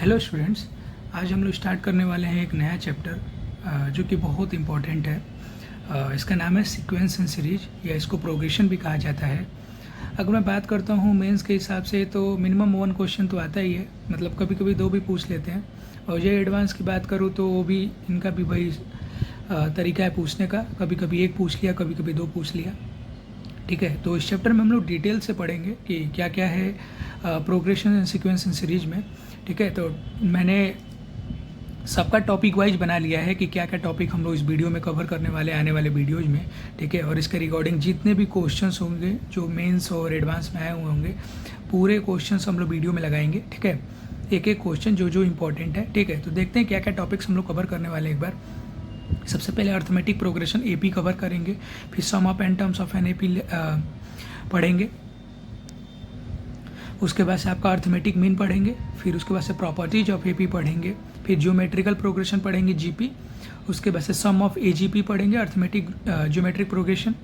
Hello students, आज हम लोग स्टार्ट करने वाले हैं एक नया चैप्टर जो कि बहुत इम्पॉर्टेंट है। इसका नाम है सीक्वेंस एंड सीरीज या इसको प्रोग्रेशन भी कहा जाता है। अगर मैं बात करता हूँ मेंस के हिसाब से तो मिनिमम 1 क्वेश्चन तो आता ही है, मतलब कभी कभी 2 भी पूछ लेते हैं। और ये एडवांस की बात करूँ तो वो भी इनका भी वही तरीका है पूछने का, कभी कभी 1 पूछ लिया, कभी कभी 2 पूछ लिया। ठीक है, तो इस चैप्टर में हम लोग डिटेल से पढ़ेंगे कि क्या क्या है progression and sequence and series में। ठीक है, तो मैंने सबका टॉपिक वाइज बना लिया है कि क्या क्या टॉपिक हम लोग इस वीडियो में कवर करने वाले आने वाले वीडियोज़ में। ठीक है, और इसके रिगार्डिंग जितने भी क्वेश्चंस होंगे जो मेंस और एडवांस में आए हुए होंगे, पूरे क्वेश्चंस हम लोग वीडियो में लगाएंगे। ठीक है, एक एक क्वेश्चन जो जो इम्पोर्टेंट है। ठीक है, तो देखते हैं क्या क्या टॉपिक्स हम लोग कवर करने वाले एक बार। सबसे पहले अर्थमेटिक प्रोग्रेशन एपी कवर करेंगे, फिर sum of n terms of an AP पढ़ेंगे। उसके बाद से आपका अर्थमेटिक मीन पढ़ेंगे, फिर उसके बाद से प्रॉपर्टीज ऑफ एपी पढ़ेंगे, फिर ज्योमेट्रिकल प्रोग्रेशन पढ़ेंगे जीपी। उसके बाद से सम ऑफ एजीपी पढ़ेंगे, arithmetic geometric progression,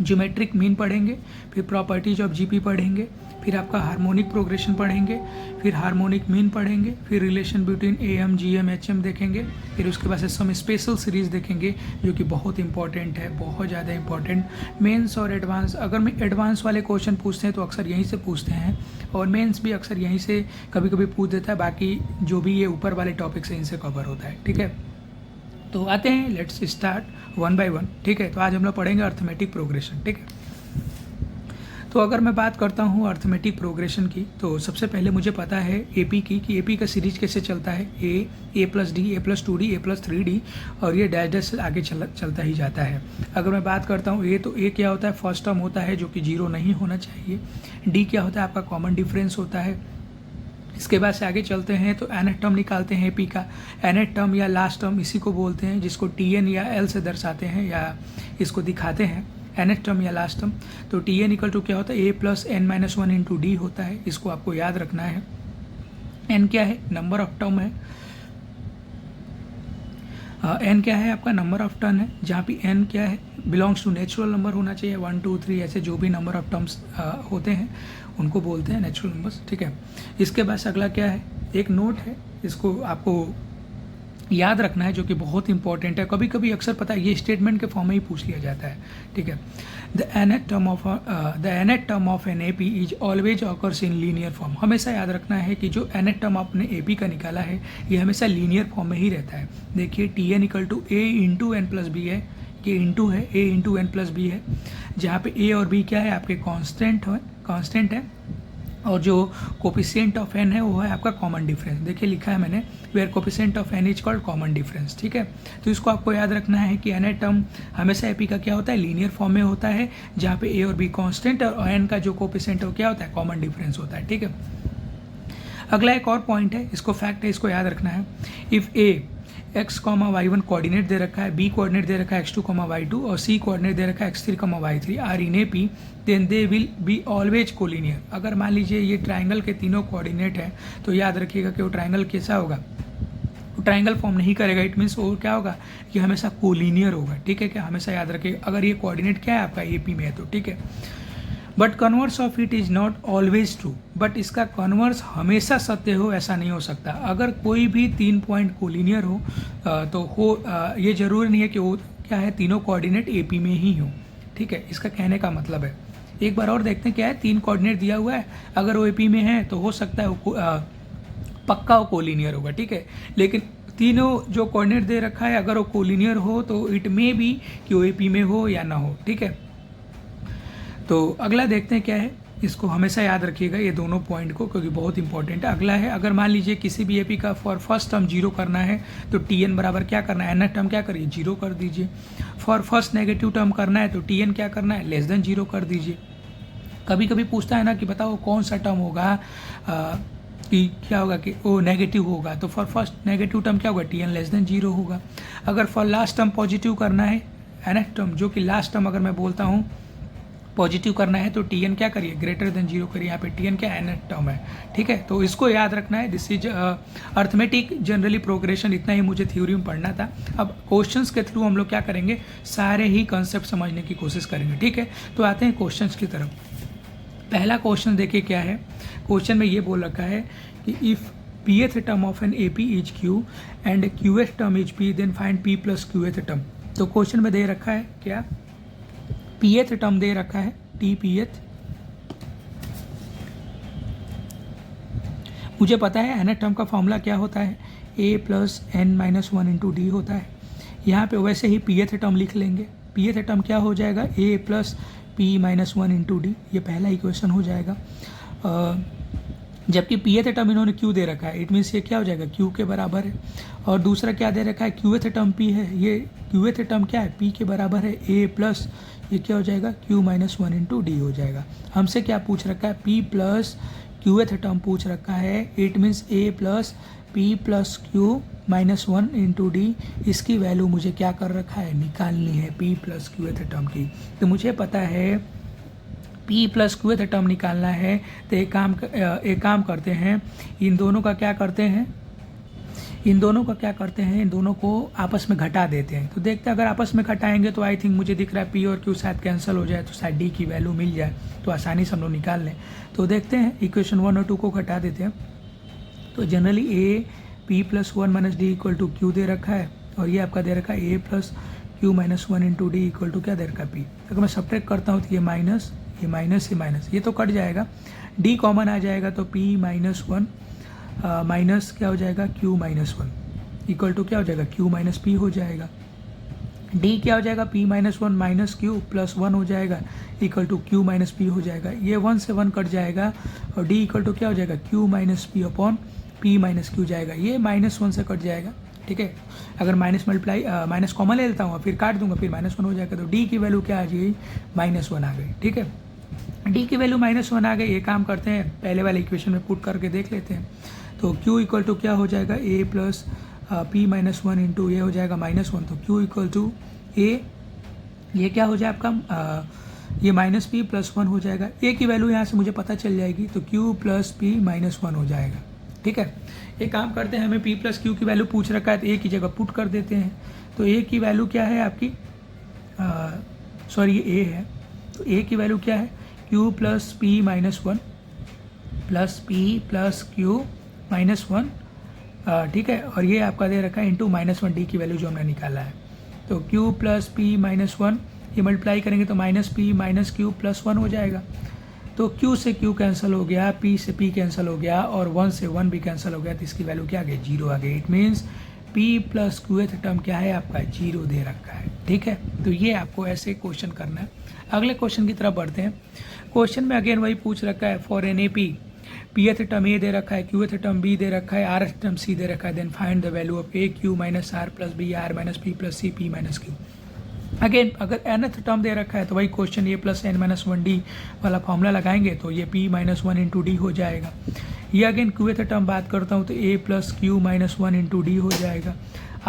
geometric mean पढ़ेंगे, फिर प्रॉपर्टीज ऑफ जीपी पढ़ेंगे, फिर आपका हार्मोनिक प्रोग्रेशन पढ़ेंगे, फिर हार्मोनिक मीन पढ़ेंगे, फिर relation between M GM HM देखेंगे, फिर उसके बाद से सम स्पेशल सीरीज देखेंगे जो कि बहुत इंपॉर्टेंट है, बहुत ज़्यादा इंपॉर्टेंट। मेंस और एडवांस, अगर मैं एडवांस वाले क्वेश्चन पूछते हैं तो अक्सर यहीं से पूछते हैं, और मेंस भी अक्सर यहीं से कभी कभी पूछ देता है। बाकी जो भी ये ऊपर वाले टॉपिक से इनसे कवर होता है। ठीक है, तो आते हैं, लेट्स स्टार्ट 1 बाय 1। ठीक है, तो आज हम लोग पढ़ेंगे अर्थमेटिक प्रोग्रेशन। ठीक है, तो अगर मैं बात करता हूँ अर्थमेटिक प्रोग्रेशन की, तो सबसे पहले मुझे पता है एपी की कि एपी का सीरीज कैसे चलता है, a plus D, A plus 2D, A plus 3D, और ये डैश डैश आगे चलता ही जाता है। अगर मैं बात करता हूँ तो ए क्या होता है, फर्स्ट टर्म होता है जो कि 0 नहीं होना चाहिए। डी क्या होता है, आपका कॉमन डिफरेंस होता है। इसके बाद से आगे चलते हैं तो nth टर्म निकालते हैं एपी का। nth टर्म या लास्ट टर्म इसी को बोलते हैं, जिसको TN या L से दर्शाते हैं या इसको दिखाते हैं, nth टर्म या लास्ट टर्म। तो TN इक्वल टू क्या होता है, a plus n-1 into D होता है। इसको आपको याद रखना है। n क्या है, नंबर ऑफ टर्म है। n क्या है, आपका नंबर ऑफ टर्म है, जहाँ पे n क्या है, बिलोंग्स टू नेचुरल नंबर होना चाहिए। 1 2 3 ऐसे जो भी नंबर ऑफ टर्म्स होते हैं उनको बोलते हैं नेचुरल नंबर्स। ठीक है, इसके बाद अगला क्या है, एक नोट है, इसको आपको याद रखना है जो कि बहुत इंपॉर्टेंट है। कभी कभी अक्सर पता है ये स्टेटमेंट के फॉर्म में ही पूछ लिया जाता है। ठीक है, the nth term of an AP is always occurs in linear form. हमेशा याद रखना है कि जो nth टर्म आपने एपी का निकाला है ये हमेशा लीनियर फॉर्म में ही रहता है। देखिए TN equal to a into n plus b है, ये इंटू है, a into n plus b है, जहाँ पे ए और बी क्या है, आपके कांस्टेंट है, और जो कोफिशिएंट ऑफ एन है वो है आपका कॉमन डिफरेंस। देखिए लिखा है मैंने, where coefficient of n is called common difference. ठीक है, तो इसको आपको याद रखना है कि nth टर्म हमेशा एपी का क्या होता है, लीनियर फॉर्म में होता है, जहाँ पे ए और बी कांस्टेंट और एन का जो कोफिशिएंट है वो क्या होता है, कॉमन डिफरेंस होता है। ठीक है, अगला एक और पॉइंट है, इसको फैक्ट है, इसको याद रखना है। If a x, y1 coordinate दे रखा है, b कोऑर्डिनेट दे रखा है x2, y2, और c कोऑर्डिनेट दे रखा है x3, y3 are in AP, then they will be always collinear. अगर मान लीजिए ये ट्राइंगल के तीनों कोऑर्डिनेट है तो याद रखिएगा कि वो ट्राइंगल कैसा होगा, वो ट्राइंगल फॉर्म नहीं करेगा। इट मीन्स वो क्या होगा, ये हमेशा कोलिनियर होगा। ठीक है, क्या हमेशा याद रखिएगा, अगर ये कोऑर्डिनेट क्या है आपका AP में है तो। ठीक है, but converse of it is not always true, but इसका कन्वर्स हमेशा सत्य हो ऐसा नहीं हो सकता। अगर कोई भी 3 पॉइंट कोलिनियर हो तो ये जरूरी नहीं है कि वो क्या है, तीनों कोऑर्डिनेट एपी में ही हो। ठीक है, इसका कहने का मतलब है, एक बार और देखते हैं क्या है, 3 कोऑर्डिनेट दिया हुआ है, अगर वो एपी में है तो हो सकता है वो पक्का वो कोलिनियर होगा। ठीक है, लेकिन तीनों जो कोऑर्डिनेट दे रखा है अगर वो कोलिनियर हो तो इट मे बी कि वो एपी में हो या ना हो। ठीक है, तो अगला देखते हैं क्या है, इसको हमेशा याद रखिएगा ये दोनों पॉइंट को, क्योंकि बहुत इंपॉर्टेंट है। अगला है, अगर मान लीजिए किसी भी एपी का फॉर फर्स्ट टर्म 0 करना है तो TN बराबर क्या करना है, nth टर्म क्या करिए, 0 कर दीजिए। फॉर फर्स्ट नेगेटिव टर्म करना है तो TN क्या करना है, लेस देन 0 कर दीजिए। कभी कभी पूछता है ना कि बताओ कौन सा टर्म होगा कि क्या होगा कि वो नेगेटिव होगा, तो फॉर फर्स्ट नेगेटिव टर्म क्या होगा, TN लेस देन 0 होगा। अगर फॉर लास्ट टर्म पॉजिटिव करना है, nth टर्म जो कि लास्ट टर्म अगर मैं बोलता हूँ पॉजिटिव करना है तो TN क्या करिए, ग्रेटर देन 0 करिए। यहाँ पे TN क्या nth टर्म है। ठीक है, तो इसको याद रखना है। This is arithmetic generally progression, इतना ही मुझे थ्योरी में पढ़ना था। अब क्वेश्चंस के थ्रू हम लोग क्या करेंगे, सारे ही कंसेप्ट समझने की कोशिश करेंगे। ठीक है, तो आते हैं क्वेश्चंस की तरफ। पहला क्वेश्चन देखिए क्या है, क्वेश्चन में ये बोल रखा है कि if pth term of an AP is Q and qth term is P, then find P plus qth term। तो क्वेश्चन में दे रखा है क्या, pth टर्म दे रखा है tpth, मुझे पता है nth टर्म का फॉर्मूला क्या होता है, a plus n minus 1 into D होता है। यहाँ पे वैसे ही pth टर्म लिख लेंगे, pth टर्म क्या हो जाएगा, a plus p minus 1 into D, ये पहला इक्वेशन हो जाएगा। जबकि pth टर्म इन्होंने q दे रखा है, इट मीन्स ये क्या हो जाएगा, q के बराबर है। और दूसरा क्या दे रखा है, qth टर्म p है, ये qth टर्म क्या है, p के बराबर है, a प्लस ये क्या हो जाएगा, q माइनस 1 इंटू डी हो जाएगा। हमसे क्या पूछ रखा है, p प्लस qth टर्म पूछ रखा है, it means a plus p plus q minus 1 into D, इसकी वैल्यू मुझे क्या कर रखा है, निकालनी है p प्लस qth टर्म की। तो मुझे पता है p प्लस qth टर्म निकालना है, तो एक काम करते हैं, इन दोनों का क्या करते हैं, इन दोनों को आपस में घटा देते हैं। तो देखते हैं अगर आपस में घटाएंगे तो आई थिंक मुझे दिख रहा है p और q शायद कैंसिल हो जाए, तो शायद d की वैल्यू मिल जाए, तो आसानी से हम लोग निकाल लें। तो देखते हैं इक्वेशन 1 और 2 को घटा देते हैं। तो generally a p plus 1 minus d equal to q दे रखा है, और ये आपका दे रखा है a plus q minus 1 into D equal to क्या दे रखा है p। अगर मैं सब्ट्रैक्ट करता हूँ तो ये माइनस ये तो कट जाएगा, d कॉमन आ जाएगा, तो p माइनस 1 माइनस क्या हो जाएगा, q माइनस 1 इक्वल टू क्या हो जाएगा, q माइनस p हो जाएगा। d क्या हो जाएगा, p minus 1 minus q plus 1 हो जाएगा equal to q minus p हो जाएगा। ये 1 से 1 कट जाएगा और d इक्वल टू क्या हो जाएगा, q minus p upon p minus q जाएगा। ये माइनस 1 से कट जाएगा, ठीक है। अगर माइनस कॉमन ले लेता हूँ फिर काट दूंगा, फिर माइनस 1 हो जाएगा। तो d की वैल्यू क्या आ जाएगी, माइनस 1 आ गई, ठीक है। d की वैल्यू माइनस 1 आ गई। ये काम करते हैं, पहले वाले इक्वेशन में पुट करके देख लेते हैं। तो q इक्वल टू क्या हो जाएगा, a plus p minus 1 into ये हो जाएगा माइनस 1। तो q इक्वल टू a, ये क्या हो जाए आपका, ये माइनस p प्लस 1 हो जाएगा। a की वैल्यू यहाँ से मुझे पता चल जाएगी, तो q प्लस p माइनस 1 हो जाएगा, ठीक है। एक काम करते हैं, हमें p प्लस q की वैल्यू पूछ रखा है, तो a की जगह पुट कर देते हैं। तो a की वैल्यू क्या है आपकी, सॉरी ये a है, तो a की वैल्यू क्या है, q plus p minus 1 plus p plus q minus 1, ठीक है। और ये आपका दे रखा है इंटू माइनस 1 डी की वैल्यू जो हमने निकाला है। तो q प्लस p माइनस 1 ये मल्टीप्लाई करेंगे तो minus p minus q plus 1 हो जाएगा। तो q से q कैंसिल हो गया, p से p कैंसिल हो गया, और 1 से 1 भी कैंसिल हो गया, तो इसकी वैल्यू क्या आ गई, 0 आ गई। It means p plus qth term क्या है आपका, 0 दे रखा है, ठीक है। तो ये आपको ऐसे क्वेश्चन करना है। अगले क्वेश्चन की तरफ बढ़ते हैं। क्वेश्चन में अगेन वही पूछ रखा है, for an AP pth term a दे रखा है, qth टर्म b दे रखा है, rth टर्म c दे रखा है, then find the value of a q minus r plus b r minus p plus c p minus q। Again अगर nth term दे रखा है तो वही question a plus n minus 1d वाला फॉर्मूला लगाएंगे, तो ये p माइनस 1 इंटू डी हो जाएगा। ये अगेन qth टर्म बात करता हूँ तो a plus q minus 1 into D हो जाएगा।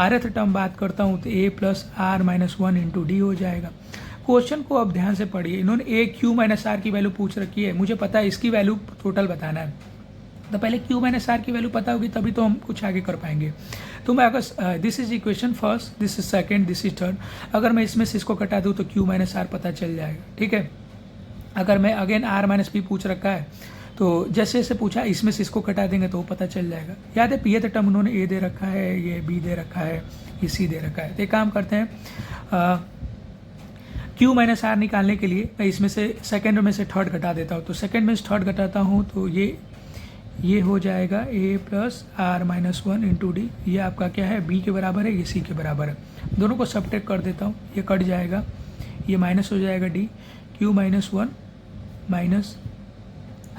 rth टर्म बात करता हूँ तो a plus r minus 1 into D हो जाएगा। क्वेश्चन को अब ध्यान से पढ़िए, इन्होंने a q माइनस r की वैल्यू पूछ रखी है, मुझे पता है इसकी वैल्यू टोटल बताना है। तो पहले q माइनस r की वैल्यू पता होगी तभी तो हम कुछ आगे कर पाएंगे। तो मैं अगर this is equation first, this is second, this is third, अगर मैं इसमें से इसको कटा दूँ तो q माइनस r पता चल जाएगा, ठीक है। अगर मैं अगेन r माइनस p पूछ रखा है, तो जैसे जैसे पूछा इसमें से इसको कटा देंगे तो वो पता चल जाएगा। याद है pth टर्म उन्होंने a दे रखा है, ये b दे रखा है, ये c दे रखा है। तो एक काम करते हैं, q माइनस r निकालने के लिए मैं इसमें से सेकंड में से थर्ड घटा देता हूँ। तो सेकंड में से थर्ड घटाता हूँ तो ये हो जाएगा a plus r minus 1 into D. ये आपका क्या है, b के बराबर है, ये c के बराबर है। दोनों को सब्ट्रैक्ट कर देता हूँ, ये कट जाएगा, ये माइनस हो जाएगा d, q minus 1 minus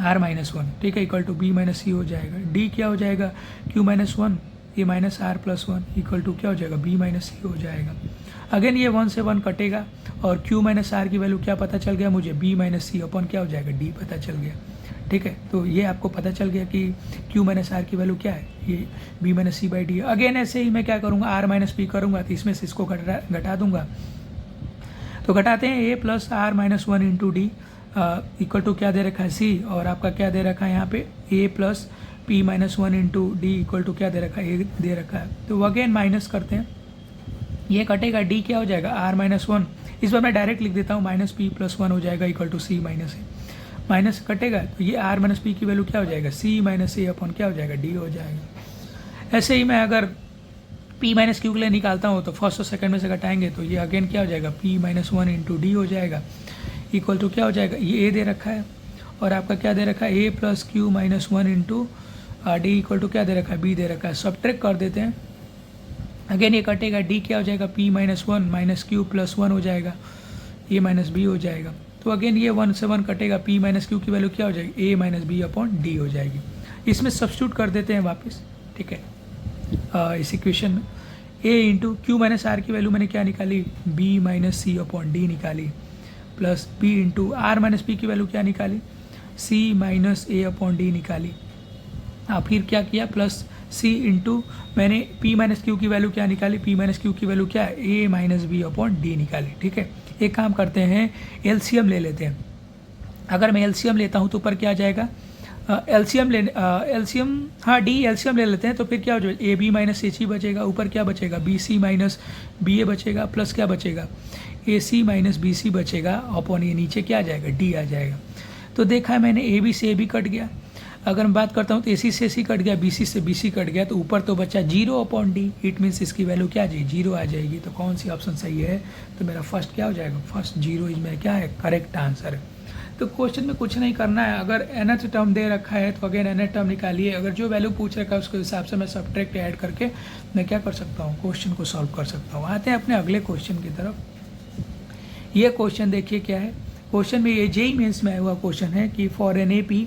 r minus 1, ठीक है, equal to b minus c हो जाएगा। d क्या हो जाएगा, q माइनस 1 ये minus r plus 1 equal to क्या हो जाएगा, b माइनस c हो जाएगा। अगेन ये 1 से 1 कटेगा और q माइनस r की वैल्यू क्या पता चल गया मुझे, b माइनस c अपॉन क्या हो जाएगा, d पता चल गया, ठीक है। तो ये आपको पता चल गया कि q माइनस r की वैल्यू क्या है, ये b minus c by D है। अगेन ऐसे ही मैं क्या करूँगा, r माइनस p करूँगा, तो इसमें से इसको घटा दूंगा। तो घटाते हैं a plus r minus 1 into D equal to क्या दे रखा है, c, और आपका क्या दे रखा है यहाँ पे a plus p minus 1 into D equal to क्या दे रखा है, a दे रखा है। तो अगेन माइनस करते हैं, ये कटेगा, d क्या हो जाएगा, r माइनस 1, इस बार मैं डायरेक्ट लिख देता हूँ, माइनस p प्लस 1 हो जाएगा equal to c minus a। Minus कटेगा तो ये आर माइनस पी की वैल्यू क्या हो जाएगा, सी माइनस ए अपॉन क्या हो जाएगा, डी हो जाएगा। ऐसे ही मैं अगर पी माइनस क्यू के लिए निकालता हूँ तो फर्स्ट और सेकंड में से घटाएंगे तो ये अगेन क्या हो जाएगा, P minus one into D हो जाएगा, इक्वल टू क्या हो जाएगा, ये ए दे रखा है और आपका क्या दे रखा है, a plus q minus one into D equal to क्या दे रखा है, बी दे रखा है। सब्ट्रैक्ट कर देते हैं, अगेन ये कटेगा, डी क्या हो जाएगा, P minus one minus Q plus one हो जाएगा, ए माइनस बी हो जाएगा। तो अगेन ये 1 से 1 कटेगा, पी माइनस क्यू की वैल्यू क्या हो जाएगी, ए माइनस बी अपॉन डी हो जाएगी। इसमें सब्स्टिट्यूट कर देते हैं वापस, ठीक है। इस इक्वेशन में A into Q minus R की वैल्यू मैंने क्या निकाली, B minus C upon D निकाली, plus B into R minus P की वैल्यू क्या निकाली, C minus A upon D निकाली। फिर क्या किया, प्लस सी इंटू मैंने पी माइनस क्यू की वैल्यू क्या निकाली, पी माइनस क्यू की वैल्यू क्या है, A minus B upon D निकाली, ठीक है। एक काम करते हैं, एलसीएम ले लेते हैं। अगर मैं एलसीएम लेता हूँ तो ऊपर क्या आ जाएगा, एलसीएम हाँ डी एलसीएम ले लेते हैं तो फिर क्या हो जाएगा, A B minus H E बचेगा, ऊपर क्या बचेगा, B C minus B A बचेगा, प्लस क्या बचेगा, ए सी माइनस बी सी बचेगा अपॉन ये नीचे क्या आ जाएगा, डी आ जाएगा। तो देखा है मैंने, ए बी से ए बी कट गया, अगर मैं बात करता हूँ तो ए सी से सी कट गया, बी सी से बी सी कट गया, तो ऊपर तो बचा 0 अपॉन डी, इट मीन्स इसकी वैल्यू क्या आ जाएगी, 0 आ जाएगी। तो कौन सी ऑप्शन सही है, तो मेरा फर्स्ट क्या हो जाएगा, फर्स्ट 0 इसमें क्या है, करेक्ट आंसर है। तो क्वेश्चन में कुछ नहीं करना है, अगर nth टर्म दे रखा है तो अगेन nth टर्म निकालिए, अगर जो वैल्यू पूछ रखा है उसके हिसाब से मैं सब्ट्रैक्ट ऐड करके मैं क्या कर सकता हूँ, क्वेश्चन को सॉल्व कर सकता हूँ। आते हैं अपने अगले क्वेश्चन की तरफ। ये क्वेश्चन देखिए क्या है, क्वेश्चन में ये जेई मेंस में आया हुआ क्वेश्चन है कि for an AP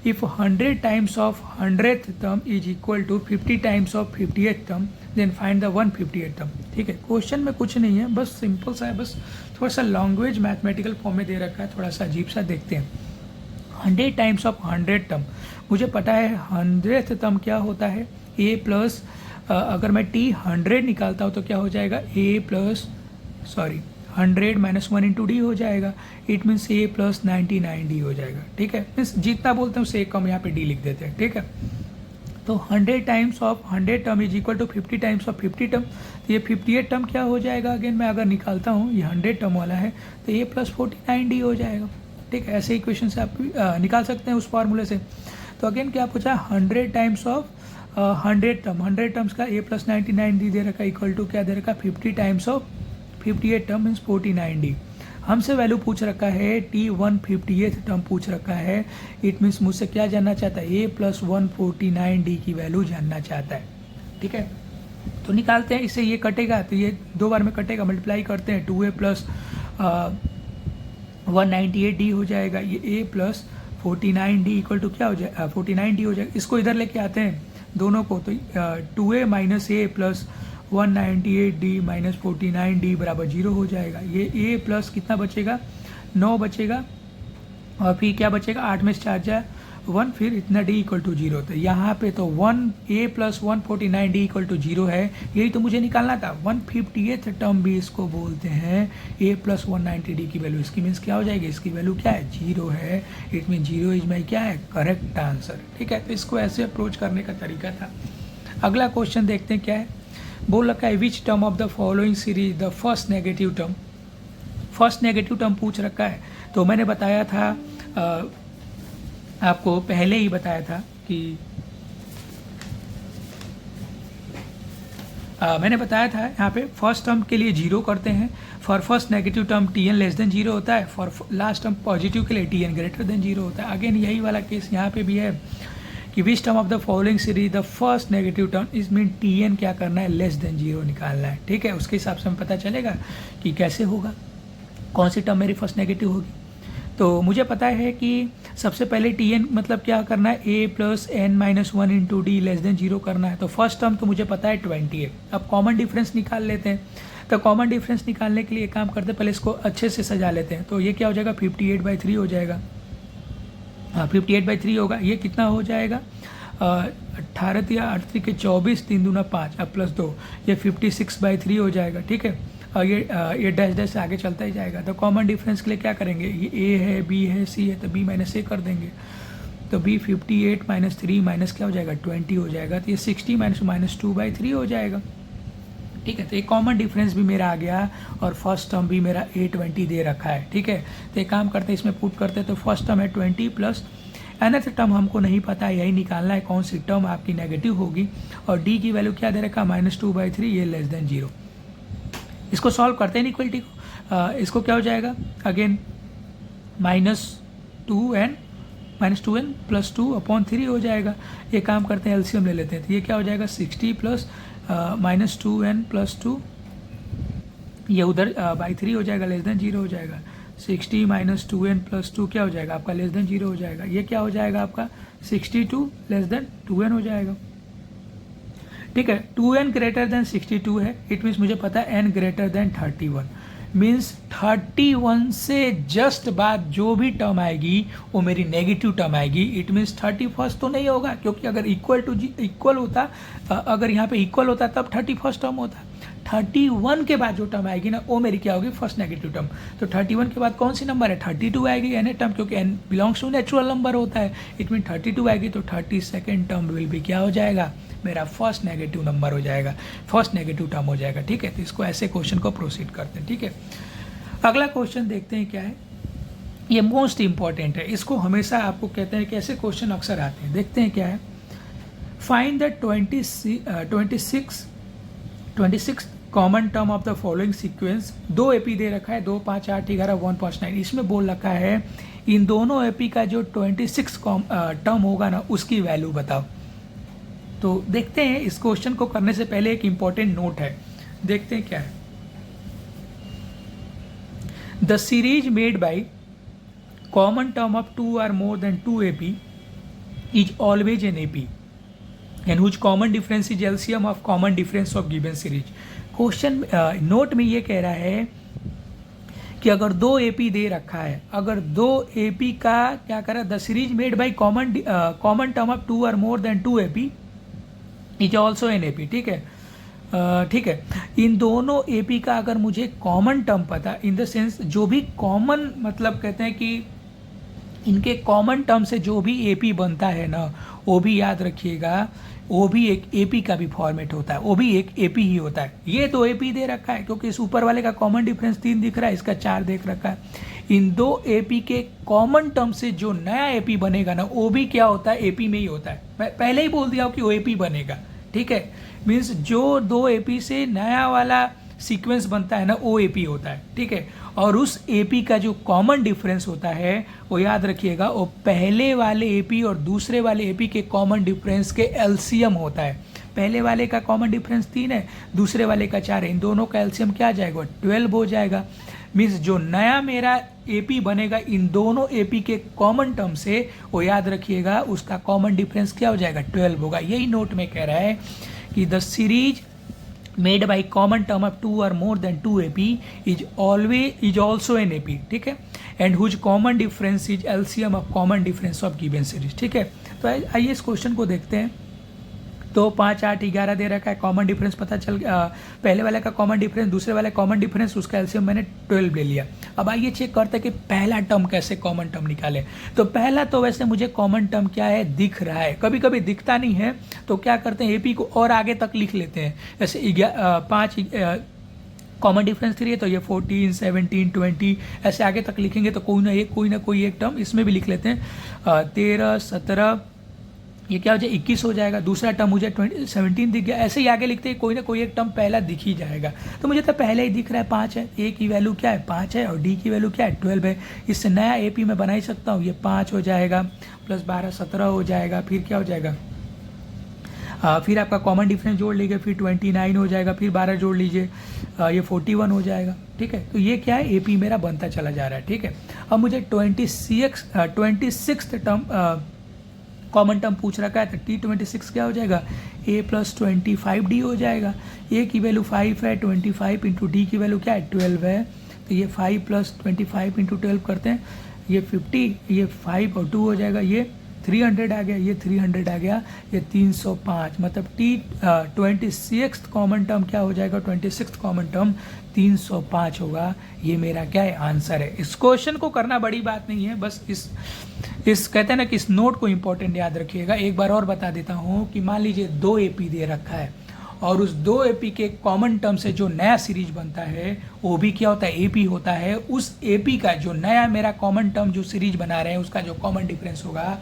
if 100 times of 100th term is equal to 50 times of 50th term then find the 158th term। ठीक है, क्वेश्चन में कुछ नहीं है, बस सिंपल सा है, बस थोड़ा सा लैंग्वेज मैथमेटिकल फॉर्म में दे रखा है, थोड़ा सा अजीब सा। देखते हैं 100 टाइम्स ऑफ 100 टर्म, मुझे पता है 100th टर्म क्या होता है, a प्लस अगर मैं t 100 निकालता हूँ तो क्या हो जाएगा, a plus 100 minus 1 into D हो जाएगा, it means A plus 99 D हो जाएगा, ठीक है। मीन्स जितना बोलते हैं उससे एक कम यहाँ पे डी लिख देते हैं, ठीक है। तो 100 times of 100 term is equal to 50 times of 50 term, तो ये 58 टर्म क्या हो जाएगा, अगेन मैं अगर निकालता हूँ, ये 100 टर्म वाला है तो ए प्लस 49 डी हो जाएगा, ठीक है। ऐसे इक्वेशन से आप निकाल सकते हैं उस फार्मूले से। तो अगेन क्या पूछा, 100 टाइम्स ऑफ 100 टर्म, 100 टर्म्स का ए प्लस 99 डी दे रखा, इक्वल टू क्या दे रखा, 50 times of 58 term means 49 D. हमसे वैल्यू पूछ रखा है टी 158th टर्म पूछ रखा है, इट मीन्स मुझसे क्या जानना चाहता है, ए प्लस 149 डी की वैल्यू जानना चाहता है, ठीक है। तो निकालते हैं, इससे ये कटेगा तो ये 2 बार में कटेगा, मल्टीप्लाई करते हैं, 2a प्लस 198 डी हो जाएगा, ये ए प्लस 49 डी इक्वल टू क्या हो जाएगा, 49 डी हो जाएगा। इसको इधर लेके आते हैं दोनों को, तो 2a माइनस ए प्लस 198 डी माइनस 49 डी बराबर 0 हो जाएगा। ये a प्लस कितना बचेगा, 9 बचेगा, और फिर क्या बचेगा, 8 में से 4 जाए 1, फिर इतना d इक्वल टू 0। तो यहाँ पे तो 1a plus 149 D equal to 0 है, यही तो मुझे निकालना था। 158th टर्म भी इसको बोलते हैं a प्लस 190 डी की वैल्यू, इसकी मीन्स क्या हो जाएगी, इसकी वैल्यू क्या है, 0 है, इट मीन 0 इज माई क्या है, करेक्ट आंसर, ठीक है। तो इसको ऐसे अप्रोच करने का तरीका था। अगला क्वेश्चन देखते हैं क्या है, बोल रखा है which term of the following series the first negative term, first negative term पूछ रखा है। तो मैंने बताया था आपको पहले ही बताया था कि मैंने बताया था यहाँ पे फर्स्ट टर्म के लिए 0 करते हैं, for first negative term T N less than 0 होता है, फॉर लास्ट टर्म पॉजिटिव के लिए टी एन ग्रेटर देन 0 होता है। अगेन यही वाला केस यहाँ पे भी है कि which term of the following series the first negative term इस मीन टी एन क्या करना है, लेस देन 0 निकालना है, ठीक है। उसके हिसाब से हमें पता चलेगा कि कैसे होगा, कौन सी टर्म मेरी फर्स्ट नेगेटिव होगी। तो मुझे पता है कि सबसे पहले टी एन मतलब क्या करना है, a plus n minus 1 into d less than 0 करना है। तो फर्स्ट टर्म तो मुझे पता है 20 है। अब कॉमन डिफरेंस निकाल लेते हैं। तो कॉमन डिफरेंस निकालने के लिए काम करते हैं, पहले इसको अच्छे से सजा लेते हैं। तो ये क्या हो जाएगा, 58/3 हो जाएगा, हाँ 58/3 होगा। ये कितना हो जाएगा, 18 या 38 के 24, 3 दूना 5, अब प्लस 2, ये 56/3 हो जाएगा, ठीक है। और ये डैश डैश से आगे चलता ही जाएगा। तो कॉमन डिफरेंस के लिए क्या करेंगे, ये ए है, बी है, सी है, तो बी माइनस ए कर देंगे। तो बी 58 माइनस 3 माइनस क्या हो जाएगा, 20 हो जाएगा। तो ये 60 माइनस 2/3 हो जाएगा, ठीक है। तो एक कॉमन डिफरेंस भी मेरा आ गया और फर्स्ट टर्म भी मेरा A20 दे रखा है, ठीक है। तो एक काम करते हैं, इसमें पुट करते हैं, तो फर्स्ट टर्म है 20 प्लस अनदर टर्म हमको नहीं पता, यही निकालना है कौन सी टर्म आपकी नेगेटिव होगी, और डी की वैल्यू क्या दे रखा है -2/3, ये <0। इसको सॉल्व करते हैं इक्वलिटी को, इसको क्या हो जाएगा अगेन -2n प्लस 2/3 हो जाएगा। ये काम करते हैं एलसीएम ले लेते हैं, तो ये क्या हो जाएगा 60 प्लस -2n प्लस 2, ये उधर बाई 3 हो जाएगा, <0 हो जाएगा। 60 - 2n प्लस 2 क्या हो जाएगा आपका <0 हो जाएगा। ये क्या हो जाएगा आपका 62 <2n हो जाएगा, ठीक है। 2n ग्रेटर देन 62 है, इट मीन्स मुझे पता है n ग्रेटर देन 31, मीन्स 31 से जस्ट बाद जो भी टर्म आएगी वो मेरी नेगेटिव टर्म आएगी। इट मीन्स 31st तो नहीं होगा, क्योंकि अगर इक्वल होता, अगर यहाँ पे इक्वल होता तब 31st टर्म होता। 31 के बाद जो टर्म आएगी ना वो मेरी क्या होगी फर्स्ट नेगेटिव टर्म। तो 31 के बाद कौन सी नंबर है 32 आएगी एन ए टर्म, क्योंकि N belongs to natural number होता है। इट मीन 32 आएगी, तो 32nd टर्म विल भी क्या हो जाएगा मेरा फर्स्ट नेगेटिव नंबर हो जाएगा, फर्स्ट नेगेटिव टर्म हो जाएगा, ठीक है। तो इसको ऐसे क्वेश्चन को प्रोसीड करते हैं, ठीक है। अगला क्वेश्चन देखते हैं क्या है, ये मोस्ट इंपॉर्टेंट है, इसको हमेशा आपको कहते हैं कि ऐसे क्वेश्चन अक्सर आते हैं। देखते हैं क्या है, find the 26th common term of the following sequence. 2 AP दे रखा है, 2, 5, 8, 11, 1, 5, 9। इसमें बोल रखा है इन दोनों एपी का जो 26 टर्म होगा ना उसकी वैल्यू बताओ। तो देखते हैं, इस क्वेश्चन को करने से पहले एक इंपॉर्टेंट नोट है, देखते हैं क्या है। The series made by common term of 2 or more than 2 AP is always an AP and whose common difference is LCM of common difference of given series। Question note में ये कह रहा है कि अगर 2 AP दे रखा है, अगर 2 AP का क्या करा, the series made by common term of 2 or more than 2 AP is also an AP, ठीक है। ठीक है, इन दोनों AP का अगर मुझे कॉमन टर्म पता, इन द सेंस जो भी कॉमन, मतलब कहते हैं कि इनके कॉमन टर्म से जो भी AP बनता है ना वो भी याद रखिएगा, वो भी एक AP का भी फॉर्मेट होता है, वो भी एक AP ही होता है। ये 2 AP दे रखा है, क्योंकि इस ऊपर वाले का कॉमन डिफरेंस 3 दिख रहा है, इसका 4 देख रखा है। इन 2 AP के कॉमन टर्म से जो नया AP बनेगा ना वो भी क्या होता है AP में ही होता है। मैं पहले ही बोल दिया हूँ कि वो AP बनेगा, ठीक है। मीन्स जो 2 AP से नया वाला सीक्वेंस बनता है ना वो AP होता है, ठीक है। और उस AP का जो कॉमन डिफरेंस होता है वो याद रखिएगा, वो पहले वाले AP और दूसरे वाले AP के कॉमन डिफरेंस के एलसीएम होता है। पहले वाले का कॉमन डिफरेंस 3 है, दूसरे वाले का 4 है, इन दोनों का एलसीएम क्या आ जाएगा 12 हो जाएगा। मीन्स जो नया मेरा AP बनेगा इन दोनों AP के कॉमन टर्म से, वो याद रखिएगा उसका कॉमन डिफरेंस क्या हो जाएगा 12 होगा। यही नोट में कह रहा है कि the series made by common term of 2 or more than 2 AP is also an AP, ठीक है, and whose common difference is LCM of common difference of given series, ठीक है। तो आइए इस क्वेश्चन को देखते हैं। तो 5, 8, 11 दे रखा है, कॉमन डिफरेंस पता चल गया, पहले वाले का कॉमन डिफरेंस, दूसरे वाले कॉमन डिफरेंस, उसका एलसीएम मैंने 12 ले लिया। अब आइए चेक करते हैं कि पहला टर्म कैसे कॉमन टर्म निकाले। तो पहला तो वैसे मुझे कॉमन टर्म क्या है दिख रहा है, कभी कभी दिखता नहीं है तो क्या करते हैं AP को और आगे तक लिख लेते हैं। जैसे 5 कॉमन डिफरेंस 3 है तो ये 14, 17, 20 ऐसे आगे तक लिखेंगे तो कोई ना कोई एक टर्म इसमें भी लिख लेते हैं। 13, 17, ये क्या हो जाए 21 हो जाएगा। दूसरा टर्म मुझे 17 दिख गया, ऐसे ही आगे लिखते हैं कोई ना कोई एक टर्म पहला दिख ही जाएगा। तो मुझे तो पहले ही दिख रहा है 5 है, A की वैल्यू क्या है 5 है और D की वैल्यू क्या है 12 है। इससे नया AP मैं बना ही सकता हूँ, ये 5 हो जाएगा प्लस 12 17 हो जाएगा। फिर क्या हो जाएगा, फिर आपका कॉमन डिफरेंस जोड़ लीजिए, फिर 29 हो जाएगा, फिर 12 जोड़ लीजिए, ये 41 हो जाएगा, ठीक है। तो ये क्या है AP मेरा बनता चला जा रहा है, ठीक है। अब मुझे 26th टर्म कॉमन टर्म पूछ रखा है, तो T26 क्या हो जाएगा A + 25D हो जाएगा। A की वैल्यू 5 है, 25 इंटू D की वैल्यू क्या है 12 है, तो ये 5 + 25 इंटू 12 करते हैं, ये 50, ये 5 और 2 हो जाएगा, ये 300 आ गया, ये 300 आ गया, ये 305। मतलब T26 कॉमन टर्म क्या हो जाएगा 26 कॉमन टर्म 305 होगा। ये मेरा क्या है आंसर है। इस क्वेश्चन को करना बड़ी बात नहीं है, बस इस कहते हैं ना कि इस नोट को इंपॉर्टेंट याद रखिएगा। एक बार और बता देता हूँ कि मान लीजिए 2 AP दे रखा है और उस दो एपी के कॉमन टर्म से जो नया सीरीज बनता है वो भी क्या होता है, एपी होता है। उस एपी का जो नया मेरा कॉमन टर्म जो सीरीज बना रहे हैं उसका जो कॉमन डिफरेंस होगा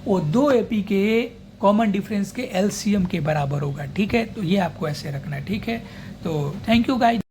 वो दो एपी के कॉमन डिफरेंस के एलसीएम के बराबर होगा। ठीक है, तो ये आपको ऐसे रखना है। ठीक है, तो थैंक यू गाइस।